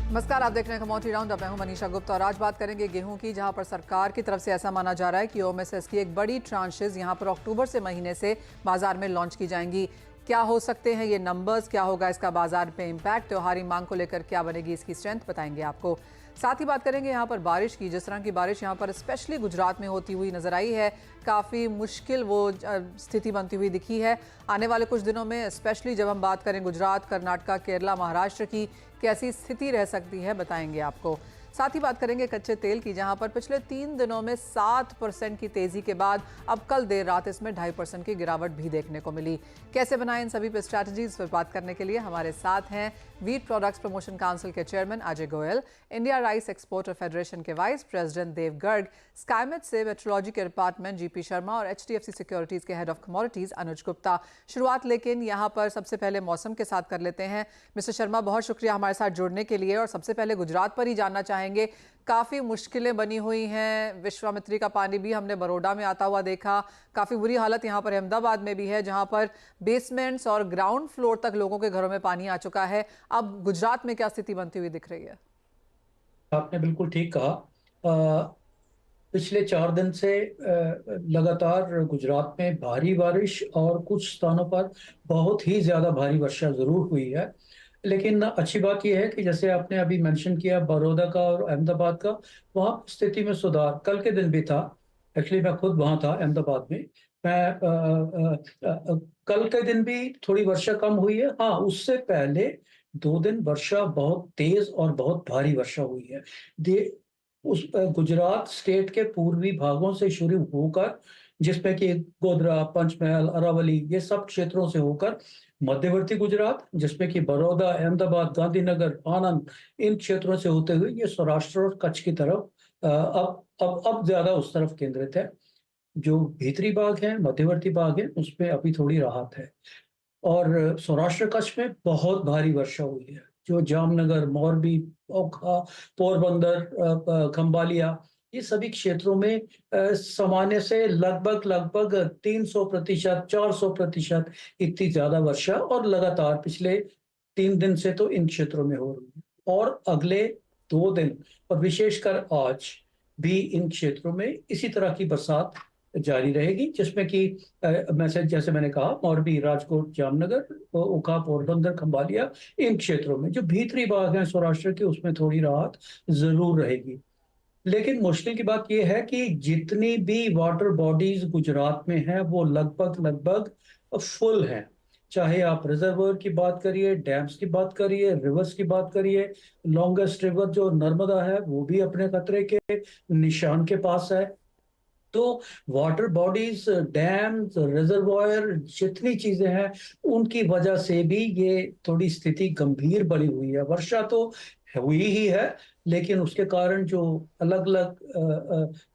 नमस्कार, आप देख रहे हैं कमोडिटी राउंड अप। मैं हूं मनीषा गुप्ता और आज बात करेंगे गेहूं की, जहां पर सरकार की तरफ से ऐसा माना जा रहा है कि ओएमएसएस की एक बड़ी ट्रांशेज यहां पर अक्टूबर से महीने से बाजार में लॉन्च की जाएंगी। क्या हो सकते हैं ये नंबर्स, क्या होगा इसका बाजार पे इम्पैक्ट, त्योहारी मांग को लेकर क्या बनेगी इसकी स्ट्रेंथ, बताएंगे आपको। साथ ही बात करेंगे यहाँ पर बारिश की। जिस तरह की बारिश यहाँ पर स्पेशली गुजरात में होती हुई नजर आई है, काफ़ी मुश्किल वो स्थिति बनती हुई दिखी है। आने वाले कुछ दिनों में स्पेशली जब हम बात करें गुजरात, कर्नाटका, केरला, महाराष्ट्र की, कैसी स्थिति रह सकती है, बताएंगे आपको। साथ ही बात करेंगे कच्चे तेल की, जहां पर पिछले 3 दिनों में 7% की तेजी के बाद अब कल देर रात इसमें 2.5% की गिरावट भी देखने को मिली। कैसे बनाएं इन सभी पे स्ट्रैटेजीज पर बात करने के लिए हमारे साथ हैं वीट प्रोडक्ट्स प्रमोशन काउंसिल के chairman Ajay Goyal, India rice exporter federation के वाइस प्रेसिडेंट देव गर्ग, स्काईमेट से मेट्रोलॉजी के डिपार्टमेंट जीपी शर्मा और एचडीएफसी सिक्योरिटीज के हेड ऑफ कमोडिटीज अनुज गुप्ता। शुरुआत लेकिन यहाँ पर सबसे पहले मौसम के साथ कर लेते हैं। मिस्टर शर्मा, बहुत शुक्रिया हमारे साथ जुड़ने के लिए। और सबसे पहले गुजरात पर ही जानना चाहेंगे, काफ़ी मुश्किलें बनी हुई हैं। विश्वामित्री का पानी भी हमने बड़ौदा में आता हुआ देखा। काफ़ी बुरी हालत यहाँ पर अहमदाबाद में भी है, जहाँ पर बेसमेंट्स और ग्राउंड फ्लोर तक लोगों के घरों में पानी आ चुका है। अब गुजरात में क्या स्थिति बनती हुई दिख रही है? आपने बिल्कुल ठीक कहा। पिछले 4 दिन से लगातार गुजरात में भारी बारिश और कुछ स्थानों पर बहुत ही ज़्यादा भारी वर्षा ज़रूर हुई है। लेकिन अच्छी बात यह है कि जैसे आपने अभी मेंशन किया बड़ौदा का और अहमदाबाद का, वहाँ स्थिति में सुधार कल के दिन भी था। एक्चुअली मैं खुद वहाँ था अहमदाबाद में। मैं कल के दिन भी थोड़ी वर्षा कम हुई है। हाँ, उससे पहले 2 दिन वर्षा बहुत तेज और बहुत भारी वर्षा हुई है। गुजरात स्टेट के पूर्वी भागों से शुरू होकर, जिसमें कि गोधरा, पंचमहल, अरावली, ये सब क्षेत्रों से होकर मध्यवर्ती गुजरात, जिसमें कि बड़ौदा, अहमदाबाद, गांधीनगर, आनंद, इन क्षेत्रों से होते हुए ये सौराष्ट्र और कच्छ की तरफ अब ज्यादा उस तरफ केंद्रित है। जो भीतरी भाग है, मध्यवर्ती भाग है, उसमें अभी थोड़ी राहत है। और सौराष्ट्र कच्छ में बहुत भारी वर्षा हुई है। जो जामनगर, मोरबी, ओखा, पोरबंदर, खंबालिया, ये सभी क्षेत्रों में सामान्य से लगभग लगभग 300%, 400% इतनी ज्यादा वर्षा और लगातार पिछले 3 दिन से तो इन क्षेत्रों में हो रही है। और अगले 2 दिन और विशेषकर आज भी इन क्षेत्रों में इसी तरह की बरसात जारी रहेगी, जिसमें कि जैसे मैंने कहा, मोरबी, राजकोट, जामनगर, ओखा, पोरबंदर, खंबालिया, इन क्षेत्रों में जो भीतरी भाग है सौराष्ट्र के, उसमें थोड़ी राहत जरूर रहेगी। लेकिन मुश्किल की बात यह है कि जितनी भी वाटर बॉडीज गुजरात में हैं वो लगभग लगभग फुल हैं। चाहे आप रिजर्वर की बात करिए, डैम्स की बात करिए, रिवर्स की बात करिए। लॉन्गेस्ट रिवर जो नर्मदा है वो भी अपने खतरे के निशान के पास है। तो वाटर बॉडीज, डैम्स, रिजर्वायर, जितनी चीजें हैं, उनकी वजह से भी ये थोड़ी स्थिति गंभीर बनी हुई है। वर्षा तो हुई ही है, लेकिन उसके कारण जो अलग अलग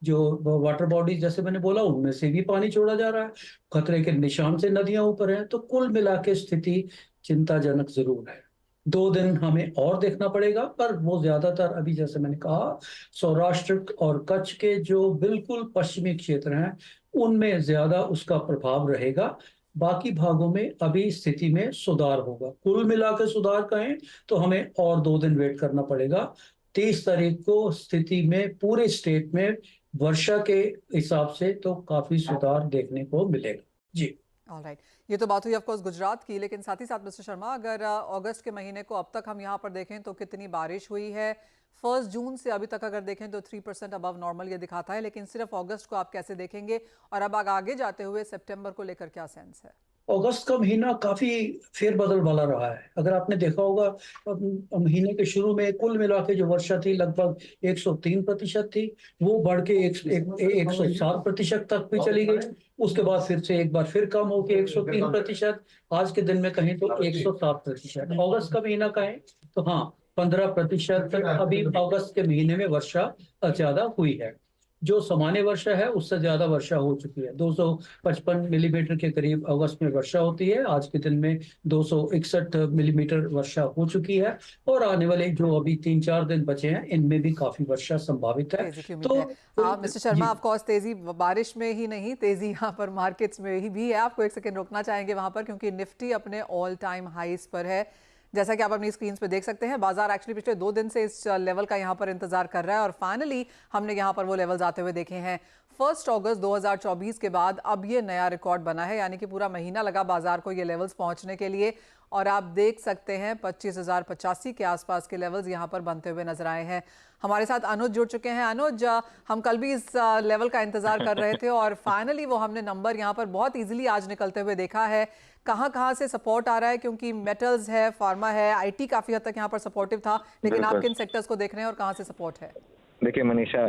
जो वाटर बॉडीज, जैसे मैंने बोला, उनमें से भी पानी छोड़ा जा रहा है। खतरे के निशान से नदियां ऊपर हैं। तो कुल मिला के स्थिति चिंताजनक जरूर है। 2 दिन हमें और देखना पड़ेगा, पर वो ज्यादातर अभी जैसे मैंने कहा, सौराष्ट्र और कच्छ के जो बिल्कुल पश्चिमी क्षेत्र हैं उनमें ज्यादा उसका प्रभाव रहेगा। बाकी भागों में अभी स्थिति में सुधार होगा। कुल मिला के सुधार कहें तो हमें और 2 दिन वेट करना पड़ेगा। 30 तारीख को स्थिति में पूरे स्टेट में वर्षा के हिसाब से तो काफी सुधार देखने को मिलेगा। जी। ऑलराइट, ये तो बात हुई ऑफ कोर्स गुजरात की, लेकिन साथ ही साथ मिस्टर शर्मा, अगर अगस्त के महीने को अब तक हम यहाँ पर देखें तो कितनी बारिश हुई है? 1 जून से अभी तक अगर देखें तो 3% अबव नॉर्मल ये दिखाता है, लेकिन सिर्फ अगस्त को आप कैसे देखेंगे? और अब आगे जाते हुए सितंबर को लेकर क्या सेंस है? अगस्त का महीना काफी फेरबदल वाला रहा है। अगर आपने देखा होगा, महीने के शुरू में कुल मिला के जो वर्षा थी लगभग 103% थी। वो बढ़ के 107% तक भी चली गई। उसके बाद फिर से एक बार फिर कम होके 103%। आज के दिन में कहें तो 107%। अगस्त का महीना कहें तो हाँ, 15% तक अभी अगस्त के महीने में वर्षा ज्यादा हुई है। जो सामान्य वर्षा है उससे ज्यादा वर्षा हो चुकी है। 255 मिलीमीटर के करीब अगस्त में वर्षा होती है। आज के दिन में 261 मिलीमीटर वर्षा हो चुकी है। और आने वाले जो अभी 3-4 दिन बचे हैं, इनमें भी काफी वर्षा संभावित है। तेजी की उम्मीद तो है। मिस्टर शर्मा, जी, ऑफ कोर्स तेजी बारिश में ही नहीं, तेजी यहाँ पर मार्केट्स में ही भी है। आपको एक सेकंड रुकना चाहेंगे वहां पर, क्योंकि निफ्टी अपने ऑल टाइम हाईज पर है। जैसा कि आप अपनी स्क्रीन पे देख सकते हैं, बाजार एक्चुअली पिछले 2 दिन से इस लेवल का यहाँ पर इंतजार कर रहा है और फाइनली हमने यहाँ पर वो लेवल्स आते हुए देखे हैं। 1 अगस्त 2024 के बाद अब ये नया रिकॉर्ड बना है, यानी कि पूरा महीना लगा बाजार को ये लेवल्स पहुंचने के लिए और आप देख सकते हैं 25,085 के आसपास के लेवल्स यहाँ पर बनते हुए नजर आए हैं। हमारे साथ अनुज जुड़ चुके हैं। अनुज, हम कल भी इस लेवल का इंतजार कर रहे थे और फाइनली वो हमने नंबर यहाँ पर बहुत इजीली आज निकलते हुए देखा है। कहाँ से सपोर्ट आ रहा है, क्योंकि मेटल्स है, फार्मा है, आईटी काफी हद तक यहाँ पर सपोर्टिव था, लेकिन आप किन सेक्टर्स को देख रहे हैं और कहाँ से सपोर्ट है? देखिए मनीषा,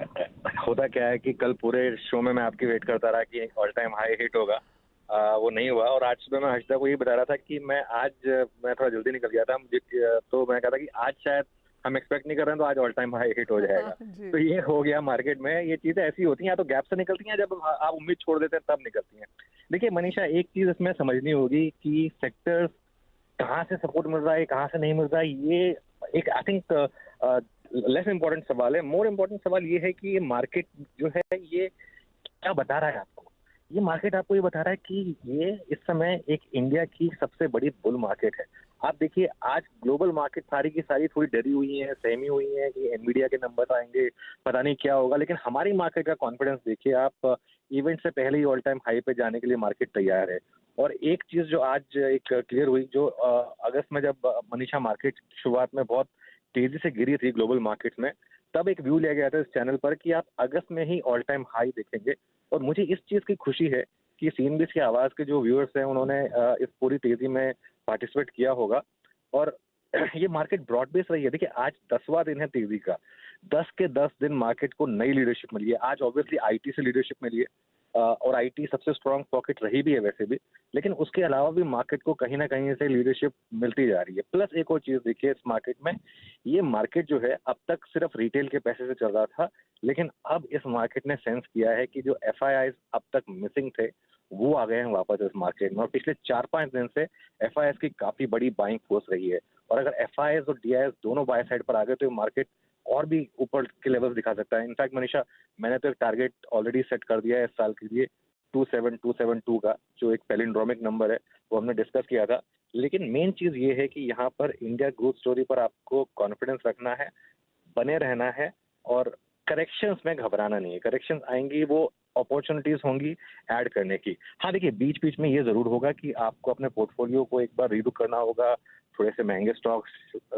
होता क्या है कि कल पूरे शो में मैं आपकी वेट करता रहा कि ऑल टाइम हाई हिट होगा। वो नहीं हुआ और आज सुबह मैं हर्षदा को ये बता रहा था कि मैं थोड़ा जल्दी निकल गया था मुझे, तो मैं कहा था कि आज शायद हम एक्सपेक्ट नहीं कर रहे हैं तो आज ऑल टाइम हाई हिट हो जाएगा। तो ये हो गया मार्केट में। ये चीजें ऐसी होती हैं, या तो गैप से निकलती हैं, जब आप उम्मीद छोड़ देते हैं तब निकलती हैं। देखिए मनीषा, एक चीज इसमें समझनी होगी कि सेक्टर्स कहाँ से सपोर्ट मिल रहा है, कहाँ से नहीं मिल रहा है, ये एक आई थिंक लेस इम्पोर्टेंट सवाल है। मोर इम्पोर्टेंट सवाल ये है कि ये मार्केट जो है ये क्या बता रहा है आपको। ये मार्केट आपको ये बता रहा है कि ये इस समय एक इंडिया की सबसे बड़ी बुल मार्केट है। आप देखिए आज ग्लोबल मार्केट सारी की सारी थोड़ी डरी हुई है, सहमी हुई है कि एनवीडिया के नंबर आएंगे, पता नहीं क्या होगा, लेकिन हमारी मार्केट का कॉन्फिडेंस देखिए आप, इवेंट से पहले ही ऑल टाइम हाई पे जाने के लिए मार्केट तैयार है। और एक चीज जो आज एक क्लियर हुई, जो अगस्त में जब मनीषा मार्केट शुरुआत में बहुत तेजी से गिरी थी ग्लोबल मार्केट में, तब एक व्यू लिया गया था इस चैनल पर कि आप अगस्त में ही ऑल टाइम हाई देखेंगे। और मुझे इस चीज की खुशी है कि सीएनबीसी की आवाज के जो व्यूअर्स हैं उन्होंने इस पूरी तेजी में पार्टिसिपेट किया होगा। और ये मार्केट ब्रॉड बेस रही है। देखिए आज 10वां दिन है तेजी का, 10 के 10 दिन मार्केट को नई लीडरशिप मिली है। आज ऑब्वियसली आईटी से लीडरशिप मिली है और आईटी सबसे स्ट्रॉन्ग पॉकेट रही भी है वैसे भी, लेकिन उसके अलावा भी मार्केट को कहीं ना कहीं से लीडरशिप मिलती जा रही है। प्लस एक और चीज देखिए इस मार्केट में, ये मार्केट जो है अब तक सिर्फ रिटेल के पैसे से चल रहा था, लेकिन अब इस मार्केट ने सेंस किया है कि जो एफआईआईज अब तक मिसिंग थे वो आ गए हैं वापस इस मार्केट में। और पिछले 4-5 दिन से एफआईआईज की काफी बड़ी बाइंग फोर्स रही है। और अगर एफआईआईज और डीआईएस दोनों बाय साइड पर आ गए तो ये मार्केट और भी ऊपर के लेवल्स दिखा सकता है। इनफैक्ट मनीषा, मैंने तो एक टारगेट ऑलरेडी सेट कर दिया है इस साल के लिए 27272 का, जो एक पैलिंड्रोमिक नंबर है, वो हमने डिस्कस किया था। लेकिन मेन चीज ये है कि यहाँ पर इंडिया ग्रोथ स्टोरी पर आपको कॉन्फिडेंस रखना है, बने रहना है और करेक्शंस में घबराना नहीं है। करेक्शंस आएंगी, वो अपॉर्चुनिटीज होंगी ऐड करने की। हाँ देखिए, बीच बीच में ये जरूर होगा कि आपको अपने पोर्टफोलियो को एक बार रीलुक करना होगा, थोड़े से महंगे स्टॉक्स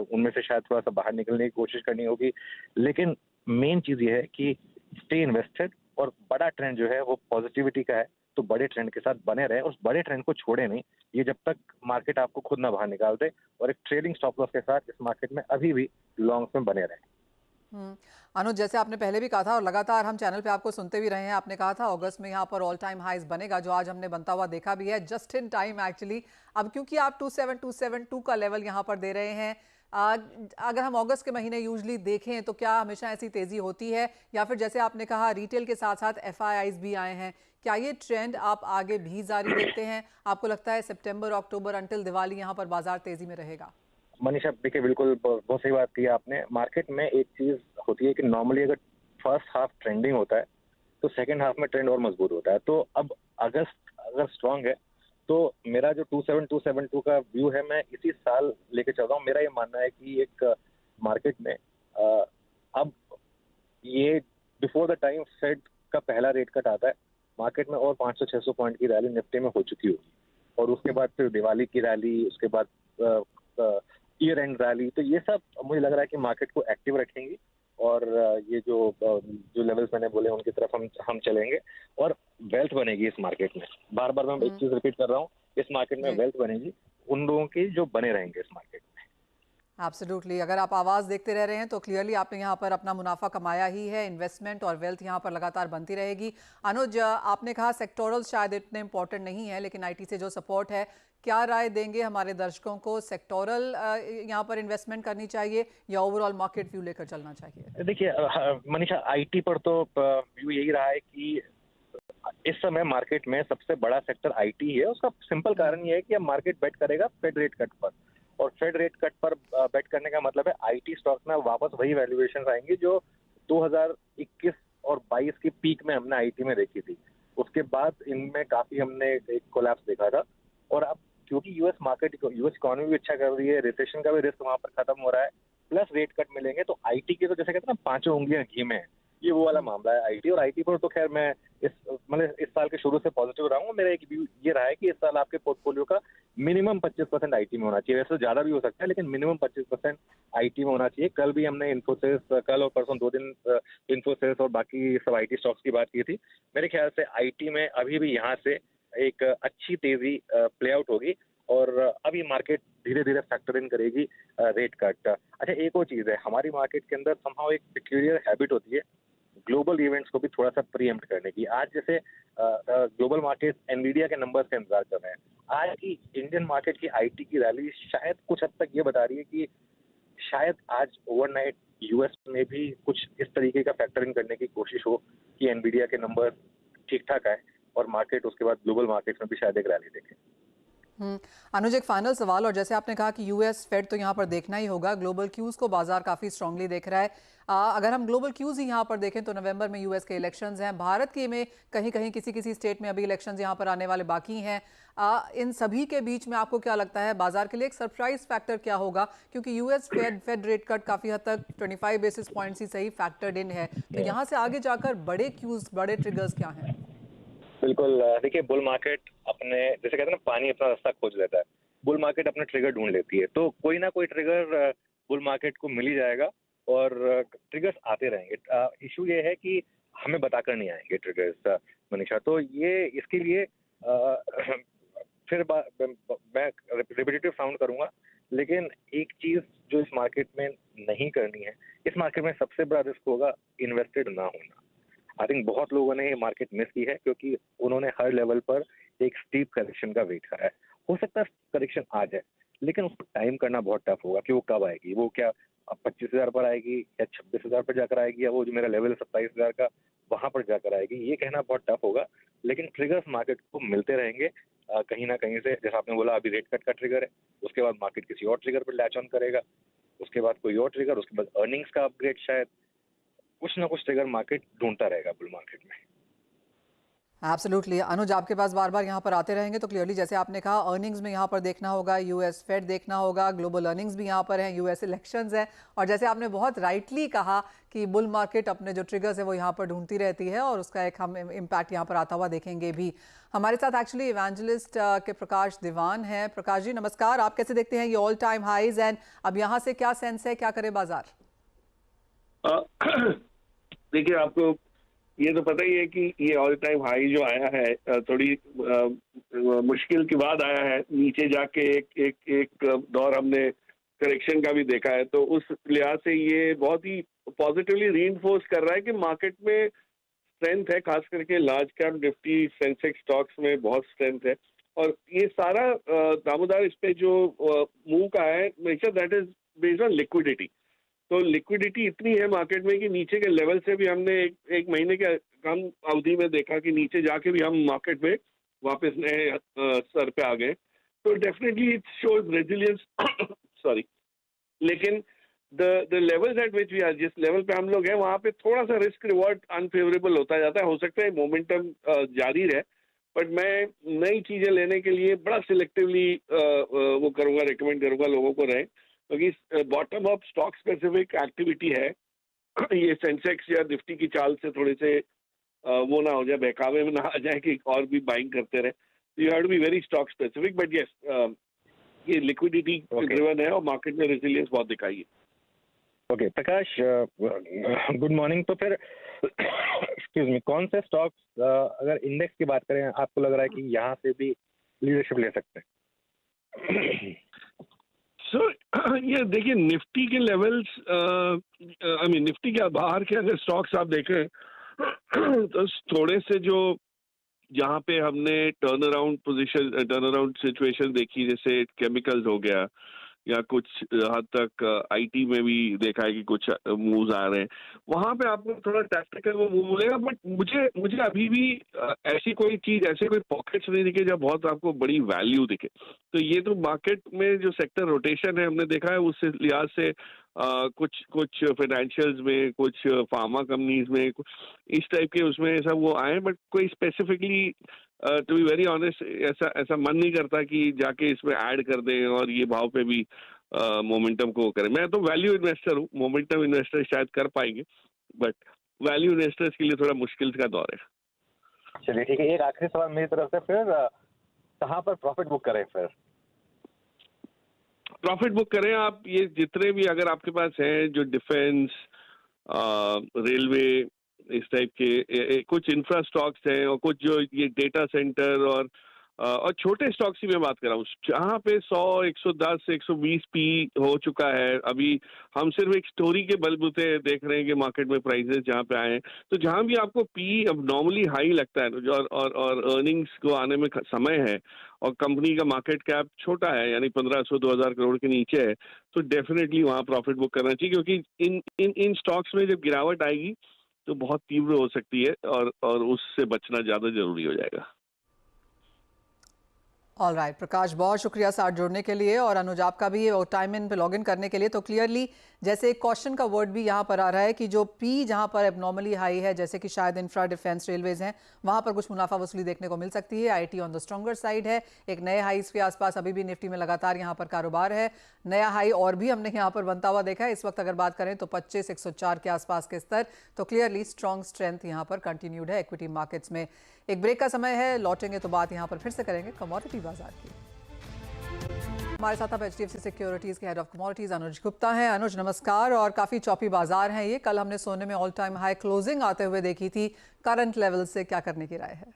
उनमें से शायद थोड़ा सा बाहर निकलने की कोशिश करनी होगी। लेकिन मेन चीज ये है कि स्टे इन्वेस्टेड और बड़ा ट्रेंड जो है वो पॉजिटिविटी का है, तो बड़े ट्रेंड के साथ बने रहे, उस बड़े ट्रेंड को छोड़े नहीं, ये जब तक मार्केट आपको खुद ना बाहर निकाल दे, और एक ट्रेडिंग स्टॉप लॉस के साथ इस मार्केट में अभी भी लॉन्ग में बने रहे। अनुज, जैसे आपने पहले भी कहा था और लगातार हम चैनल पे आपको सुनते भी रहे हैं, आपने कहा था अगस्त में यहाँ पर ऑल टाइम हाइज बनेगा, जो आज हमने बनता हुआ देखा भी है, जस्ट इन टाइम एक्चुअली। अब क्योंकि आप 27272 का लेवल यहाँ पर दे रहे हैं, अगर हम अगस्त के महीने यूजली देखें तो क्या हमेशा ऐसी तेजी होती है, या फिर जैसे आपने कहा रिटेल के साथ साथ एफआईआईज भी आए हैं, क्या ये ट्रेंड आप आगे भी जारी देखते हैं? आपको लगता है सितंबर अक्टूबर अंटिल दिवाली यहाँ पर बाजार तेजी में रहेगा? मनीषा देखिए, बिल्कुल बहुत सही बात की आपने। मार्केट में एक चीज होती है कि नॉर्मली अगर फर्स्ट हाफ ट्रेंडिंग होता है तो सेकंड हाफ में ट्रेंड और मजबूत होता है। तो अब अगस्त अगर स्ट्रांग है तो मेरा जो 27272 का व्यू है, मैं इसी साल लेके चल रहा हूँ। मेरा ये मानना है कि एक मार्केट में अब ये बिफोर द टाइम फेड का पहला रेट कट आता है, मार्केट में और 500-600 पॉइंट की रैली निफ्टी में हो चुकी होगी, और उसके बाद फिर दिवाली की रैली, उसके बाद ईयर एंड रैली, तो ये सब मुझे लग रहा है कि मार्केट को एक्टिव रखेंगी। और ये जो लेवल्स मैंने बोले उनकी तरफ हम चलेंगे और वेल्थ बनेगी इस मार्केट में। बार बार मैं एक चीज रिपीट कर रहा हूँ, इस मार्केट में वेल्थ बनेगी उन लोगों की जो बने रहेंगे इस मार्केट में। एब्सोल्युटली, अगर आप आवाज देखते रह रहे हैं तो क्लियरली आपने यहाँ पर अपना मुनाफा कमाया ही है। इन्वेस्टमेंट और वेल्थ यहाँ पर लगातार बनती रहेगी। अनुज, आपने कहा सेक्टोरल शायद इतने इंपॉर्टेंट नहीं है, लेकिन आईटी से जो सपोर्ट है, क्या राय देंगे हमारे दर्शकों को? सेक्टोरल यहाँ पर इन्वेस्टमेंट करनी चाहिए या ओवरऑल मार्केट व्यू लेकर चलना चाहिए? देखिए मनीषा, आईटी पर तो व्यू यही रहा है कि इस समय मार्केट में सबसे बड़ा सेक्टर आईटी है। उसका सिंपल कारण ये है कि अब मार्केट बेट करेगा फेड रेट कट पर, और फेड रेट कट पर बेट करने का मतलब है आईटी स्टॉक्स में वापस वही वैल्यूएशन आएंगी जो 2021 और 22 की पीक में हमने आईटी में देखी थी। उसके बाद इनमें काफी हमने एक कोलैप्स देखा था, और अब क्योंकि यूएस मार्केट, यूएस इकोनॉमी भी अच्छा कर रही है, रिसेशन का भी रिस्क वहां पर खत्म हो रहा है, प्लस रेट कट मिलेंगे, तो आईटी के तो जैसे कहते हैं ना पांचों उंगलियां घी में है, ये वो वाला मामला है आईटी। और आईटी पर तो खैर मैं इस साल के शुरू से पॉजिटिव रहा हूँ। मेरा एक व्यू ये रहा है कि इस साल आपके पोर्टफोलियो का मिनिमम 25% आईटी में होना चाहिए। वैसे ज्यादा भी हो सकता है, लेकिन मिनिमम 25% आईटी में होना चाहिए। कल भी हमने इन्फोसिस, कल और परसों 2 दिन इन्फोसिस और बाकी सब आईटी स्टॉक्स की बात की थी। मेरे ख्याल से आईटी में अभी भी यहाँ से एक अच्छी तेजी प्ले आउट होगी, और अभी मार्केट धीरे धीरे फैक्टर इन करेगी रेट कट। अच्छा, एक और चीज है, हमारी मार्केट के अंदर समहाउ एक पिक्यूलियर हैबिट होती है ग्लोबल इवेंट्स को भी थोड़ा सा प्रीएम्प्ट करने की। आज जैसे ग्लोबल मार्केट एनवीडिया के नंबर्स का इंतजार कर रहे हैं, आज की इंडियन मार्केट की आईटी की रैली शायद कुछ हद तक ये बता रही है कि शायद आज ओवरनाइट यूएस में भी कुछ इस तरीके का फैक्टर इन करने की कोशिश हो कि एनवीडिया के नंबर ठीक ठाक आए और मार्केट उसके बाद ग्लोबल मार्केट में भी शायद एक रैली देखे। अनुज, एक फाइनल सवाल, और जैसे आपने कहा कि यूएस फेड तो यहाँ पर देखना ही होगा, ग्लोबल क्यूज को बाजार काफी स्ट्रांगली देख रहा है। अगर हम ग्लोबल क्यूज ही यहाँ पर देखें तो नवंबर में यूएस के इलेक्शंस हैं, भारत के में कहीं कहीं किसी स्टेट में अभी इलेक्शंस यहाँ पर आने वाले बाकी हैं। इन सभी के बीच में आपको क्या लगता है बाजार के लिए एक सरप्राइज फैक्टर क्या होगा? क्योंकि यूएस फेड रेट कट काफी हद तक 25 बेसिस पॉइंट्स ही सही फैक्टर्ड इन है, तो यहाँ से आगे जाकर बड़े क्यूज, बड़े ट्रिगर्स क्या हैं? बिल्कुल, देखिए बुल मार्केट अपने, जैसे कहते हैं ना, पानी अपना रास्ता खोज लेता है, बुल मार्केट अपने ट्रिगर ढूंढ लेती है। तो कोई ना कोई ट्रिगर बुल मार्केट को मिल ही जाएगा और ट्रिगर्स आते रहेंगे। इशू ये है कि हमें बताकर नहीं आएंगे ट्रिगर्स, मनीषा। तो ये इसके लिए फिर मैं रिपीटेटिव साउंड करूंगा, लेकिन एक चीज जो इस मार्केट में नहीं करनी है, इस मार्केट में सबसे बड़ा रिस्क होगा इन्वेस्टेड ना होना। आई थिंक बहुत लोगों ने ये मार्केट मिस की है क्योंकि उन्होंने हर लेवल पर एक स्टीप करेक्शन का वेट करा है। हो सकता है करेक्शन आ जाए, लेकिन उसको टाइम करना बहुत टफ होगा कि वो कब आएगी। वो क्या अब 25,000 पर आएगी या 26,000 पर जाकर आएगी, या वो जो मेरा लेवल है 27,000 का वहां पर जाकर आएगी, ये कहना बहुत टफ होगा। लेकिन ट्रिगर्स मार्केट को मिलते रहेंगे कहीं ना कहीं से। जैसा आपने बोला, अभी रेट कट का ट्रिगर है, उसके बाद मार्केट किसी और ट्रिगर पर लैच ऑन करेगा, उसके बाद कोई और ट्रिगर, उसके बाद अर्निंग्स का अपग्रेड, शायद कुछ ना कुछ ट्रिगर मार्केट ढूंढता रहेगा बुल मार्केट में। एब्सोल्युटली अनुज, आपके पास बार बार यहाँ पर आते रहेंगे, तो क्लियरली जैसे आपने कहा अर्निंग्स में यहाँ पर देखना होगा, यूएस फेड देखना होगा, ग्लोबल अर्निंग्स भी यहाँ पर हैं, यूएस इलेक्शंस हैं, और जैसे आपने बहुत राइटली कहा कि बुल मार्केट अपने जो ट्रिगर्स है वो यहाँ पर ढूंढती रहती है और उसका एक हम इम्पैक्ट यहाँ पर आता हुआ देखेंगे भी। हमारे साथ एक्चुअली इवेंजलिस्ट के प्रकाश दीवान हैं। प्रकाश जी नमस्कार, आप कैसे देखते हैं ये ऑल टाइम हाईज एंड अब यहाँ से क्या सेंस है, क्या करे बाजार? देखिए, आपको ये तो पता ही है कि ये ऑल टाइम हाई जो आया है थोड़ी मुश्किल के बाद आया है। नीचे जाके एक दौर हमने करेक्शन का भी देखा है, तो उस लिहाज से ये बहुत ही पॉजिटिवली रीइंफोर्स कर रहा है कि मार्केट में स्ट्रेंथ है, खास करके large cap Nifty Sensex stocks में बहुत स्ट्रेंथ है। और ये सारा दामोदर इस पे जो मूव का है, that is based on liquidity. तो लिक्विडिटी इतनी है मार्केट में कि नीचे के लेवल से भी हमने एक महीने के कम अवधि में देखा कि नीचे जाके भी हम मार्केट में वापस नए स्तर पे आ गए। तो definitely it shows resilience sorry, लेकिन the levels at which we are, जिस लेवल पे हम लोग हैं वहाँ पे थोड़ा सा रिस्क रिवॉर्ड अनफेवरेबल होता जाता है। हो सकता है मोमेंटम जारी रहे, बट मैं नई चीजें लेने के लिए बड़ा सिलेक्टिवली वो करूंगा, रिकमेंड करूंगा लोगों को रहे, क्योंकि bottom up stock specific activity है। ये सेंसेक्स या निफ्टी की चाल से थोड़े से वो ना हो जाए, बहकावे में ना आ जाए कि और भी बाइंग करते रहे। You have to be very stock specific, but yes ये लिक्विडिटी ड्रिवन है और मार्केट में रेजिलियंस बहुत दिखाई है। Okay Prakash, good morning. तो फिर एक्सक्यूज मी, कौन से स्टॉक्स अगर इंडेक्स की बात करें आपको लग रहा है कि यहाँ से भी लीडरशिप ले सकते हैं? ये देखिए, निफ्टी के लेवल्स, आई मीन निफ्टी के बाहर के अगर स्टॉक्स आप देखें तो थोड़े से जो जहाँ पे हमने टर्न अराउंड सिचुएशन देखी, जैसे केमिकल्स हो गया या कुछ हद तक आईटी में भी देखा है कि कुछ मूव्स आ रहे हैं, वहां पे आपको थोड़ा टैक्टिकल वो मूव मिलेगा। बट मुझे अभी भी ऐसी कोई चीज, ऐसे कोई पॉकेट्स नहीं दिखे जब बहुत आपको बड़ी वैल्यू दिखे। तो ये तो मार्केट में जो सेक्टर रोटेशन है हमने देखा है, उस लिहाज से कुछ कुछ फाइनेंशियल्स में, कुछ फार्मा कंपनीज में, इस टाइप के उसमें सब वो आए, बट कोई specifically to be very honest ऐसा मन नहीं करता कि जाके इसमें ऐड कर दें और ये भाव पे भी मोमेंटम को करें। मैं तो वैल्यू इन्वेस्टर हूँ, मोमेंटम इन्वेस्टर शायद कर पाएंगे, बट वैल्यू इन्वेस्टर्स के लिए थोड़ा मुश्किल का दौर है। चलिए ठीक है, एक आखिरी सवाल मेरी तरफ से, फिर कहाँ पर प्रॉफिट बुक करें? फिर प्रॉफिट बुक करें आप, ये जितने भी अगर आपके पास हैं जो डिफेंस, रेलवे, इस टाइप के कुछ इंफ्रा स्टॉक्स हैं, और कुछ जो ये डेटा सेंटर और छोटे स्टॉक्स की मैं बात कर रहा हूँ, जहाँ पे 100, 110, 120 पी हो चुका है। अभी हम सिर्फ एक स्टोरी के बलबूते देख रहे हैं कि मार्केट में प्राइसेस जहाँ पे आए हैं, तो जहाँ भी आपको पी अब नॉर्मली हाई लगता है और अर्निंग्स को आने में समय है और कंपनी का मार्केट कैप छोटा है, यानी 1500-2000 करोड़ के नीचे है, तो डेफिनेटली वहाँ प्रॉफिट बुक करना चाहिए, क्योंकि इन स्टॉक्स में जब गिरावट आएगी तो बहुत तीव्र हो सकती है और उससे बचना ज़्यादा जरूरी हो जाएगा। ऑल राइट प्रकाश, बहुत शुक्रिया साथ जुड़ने के लिए, और अनुज आपका भी ये टाइम इन पे लॉगिन करने के लिए। तो क्लियरली जैसे एक क्वेश्चन का वर्ड भी यहाँ पर आ रहा है कि जो पी जहाँ पर एबनॉर्मली हाई है, जैसे कि शायद इंफ्रा, डिफेंस, रेलवेज हैं, वहाँ पर कुछ मुनाफा वसूली देखने को मिल सकती है। IT on the stronger side है, एक नए हाईज के आसपास अभी भी निफ्टी में लगातार यहाँ पर कारोबार है। नया हाई और भी हमने यहाँ पर बनता हुआ देखा है। इस वक्त अगर बात करें तो 25,104 के आसपास के स्तर, तो क्लियरली स्ट्रॉन्ग स्ट्रेंथ यहाँ पर कंटिन्यूड है इक्विटी मार्केट्स में। एक ब्रेक का समय है, लौटेंगे तो बात यहाँ पर फिर से करेंगे कमोडिटी बाजार की। हमारे साथ अब HDFC सिक्योरिटीज के हेड ऑफ कमोडिटीज अनुज गुप्ता हैं। अनुज नमस्कार। और काफी चौपी बाजार हैं ये, कल हमने सोने में ऑल टाइम हाई क्लोजिंग आते हुए देखी थी, करंट लेवल से क्या करने की राय है?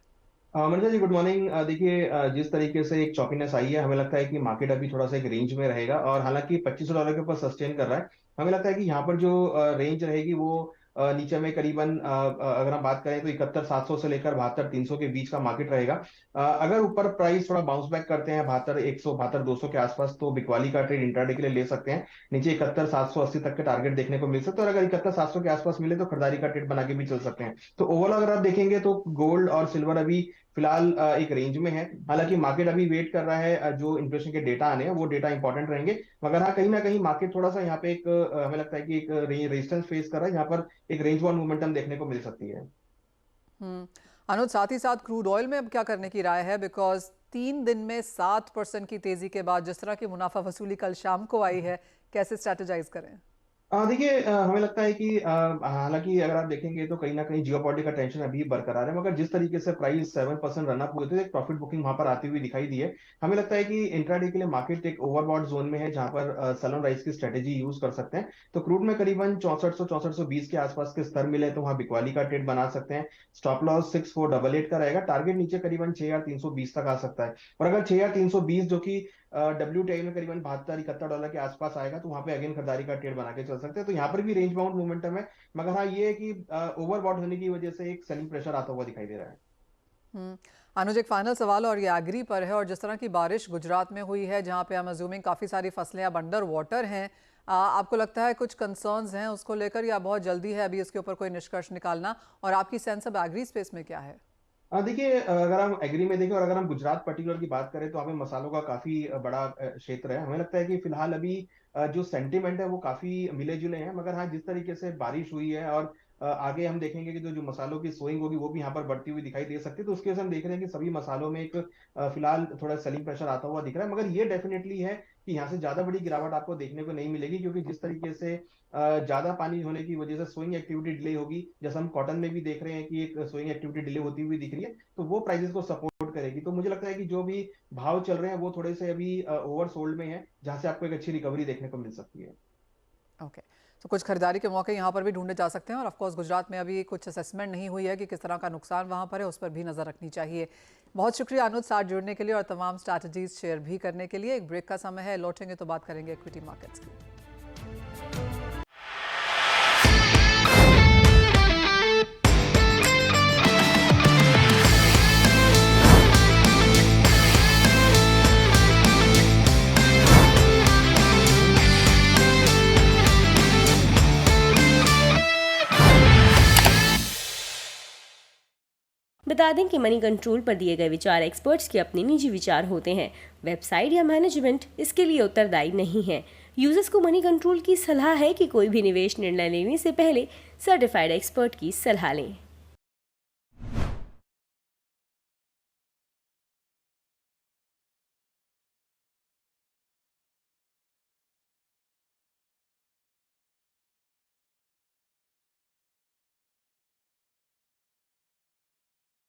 Manisha ji good morning. देखिए जिस तरीके से एक चौपीनेस आई है, हमें लगता है कि मार्केट अभी थोड़ा सा एक रेंज में रहेगा, और हालांकि $2500 के ऊपर सस्टेन कर रहा है। हमें लगता है कि यहाँ पर जो रेंज रहेगी वो नीचे में करीबन अगर हम बात करें तो 71,700 से लेकर 72,300 के बीच का मार्केट रहेगा। अगर ऊपर प्राइस थोड़ा बाउंस बैक करते हैं 72,100, 72,200 के आसपास, तो बिकवाली का ट्रेड इंट्राडे के लिए ले सकते हैं। नीचे 71,780 तक के टारगेट देखने को मिल सकते हैं, और अगर 71,700 के आसपास मिले तो खरीदारी का ट्रेड बना के भी चल सकते हैं। तो ओवरऑल अगर आप देखेंगे तो गोल्ड और सिल्वर अभी फिलहाल एक रेंज में है। हालांकि मार्केट अभी वेट कर रहा है जो इन्फ्लेशन के डेटा आने हैं, वो डेटा इंपॉर्टेंट रहेंगे, मगर हाँ कहीं ना कहीं मार्केट थोड़ा सा यहाँ पे एक हमें लगता है कि एक रेजिस्टेंस फेस कर रहा है, यहाँ पर एक रेंज वन मोमेंटम देखने को मिल सकती है। अनुज, साथ ही साथ क्रूड ऑयल में अब क्या करने की राय है? बिकॉज 3 दिन में 7% की तेजी के बाद जिस तरह की मुनाफा वसूली कल शाम को आई है, कैसे स्ट्रेटेजाइज करें? देखिए हमें लगता है कि हालांकि अगर आप देखेंगे तो कहीं ना कहीं जियोपॉलिटिकल टेंशन अभी बरकरार है, मगर जिस तरीके से प्राइस 7% रन अप हुए थे, एक प्रॉफिट बुकिंग वहां पर आती हुई दिखाई दी है। हमें लगता है कि इंट्राडे के लिए मार्केट एक ओवरबॉट जोन में है, जहां पर सेल ऑन राइज की स्ट्रेटेजी यूज कर सकते हैं। तो क्रूड में करीबन 6400-6420 के आसपास के स्तर मिले तो वहां बिकवाली का ट्रेड बना सकते हैं। स्टॉप लॉस 6488 का रहेगा। टारगेट नीचे करीबन 6320 तक आ सकता है, और अगर 6320 जो कि WTI में करीबन $72-71 के आसपास आएगा, तो वहां पे अगेन खरीदारी का ट्रेड बना के चल सकते हैं। तो यहाँ पर भी रेंज बाउंड मोमेंटम है, मगर हाँ ये है कि ओवरबॉट होने की वजह से एक सेलिंग प्रेशर आता हुआ दिखाई दे रहा है। अनुज, एक फाइनल सवाल, और ये एग्री पर है, और जिस तरह की बारिश गुजरात में हुई है, जहाँ पे हम अज्यूमिंग काफ़ी सारी फसलें अब अंडर वाटर हैं, आपको लगता है कुछ कंसर्न्स हैं उसको लेकर, या बहुत जल्दी है अभी इसके ऊपर कोई निष्कर्ष निकालना? और आपकी सेंस अब एग्री स्पेस में क्या है? देखिए अगर हम एग्री में देखें और अगर हम गुजरात पर्टिकुलर की बात करें, तो हमें मसालों का काफी बड़ा क्षेत्र है। हमें लगता है कि फिलहाल अभी जो सेंटिमेंट है वो काफी मिले जुले हैं, मगर हाँ जिस तरीके से बारिश हुई है और आगे हम देखेंगे कि जो मसालों की सोइंग होगी वो भी यहाँ पर बढ़ती हुई दिखाई दे सकती है। तो उसके वजह से हम देख रहे हैं कि सभी मसालों में एक फिलहाल थोड़ा सेलिंग प्रेशर आता हुआ दिख रहा है, मगर ये डेफिनेटली है कि यहाँ से ज्यादा बड़ी गिरावट आपको देखने को नहीं मिलेगी, क्योंकि जिस तरीके से ज्यादा पानी होने की वजह से सोइंग एक्टिविटी डिले होगी, जैसे हम कॉटन में भी देख रहे हैं कि एक सोइंग एक्टिविटी डिले होती हुई दिख रही है, तो वो प्राइसेस को सपोर्ट करेगी। तो मुझे लगता है कि जो भी भाव चल रहे हैं वो थोड़े से अभी ओवर सोल्ड में है, जहां से आपको एक अच्छी रिकवरी देखने को मिल सकती है। ओके, तो कुछ खरीदारी के मौके यहाँ पर भी ढूंढे जा सकते हैं, और ऑफकोर्स गुजरात में अभी कुछ असेसमेंट नहीं हुई है कि किस तरह का नुकसान वहाँ पर है, उस पर भी नज़र रखनी चाहिए। बहुत शुक्रिया अनुज साथ जुड़ने के लिए और तमाम स्ट्रैटेजीज शेयर भी करने के लिए। एक ब्रेक का समय है, लौटेंगे तो बात करेंगे इक्विटी मार्केट्स की। बता दें कि मनी कंट्रोल पर दिए गए विचार एक्सपर्ट्स के अपने निजी विचार होते हैं। वेबसाइट या मैनेजमेंट इसके लिए उत्तरदायी नहीं है। यूजर्स को मनी कंट्रोल की सलाह है कि कोई भी निवेश निर्णय लेने से पहले सर्टिफाइड एक्सपर्ट की सलाह लें।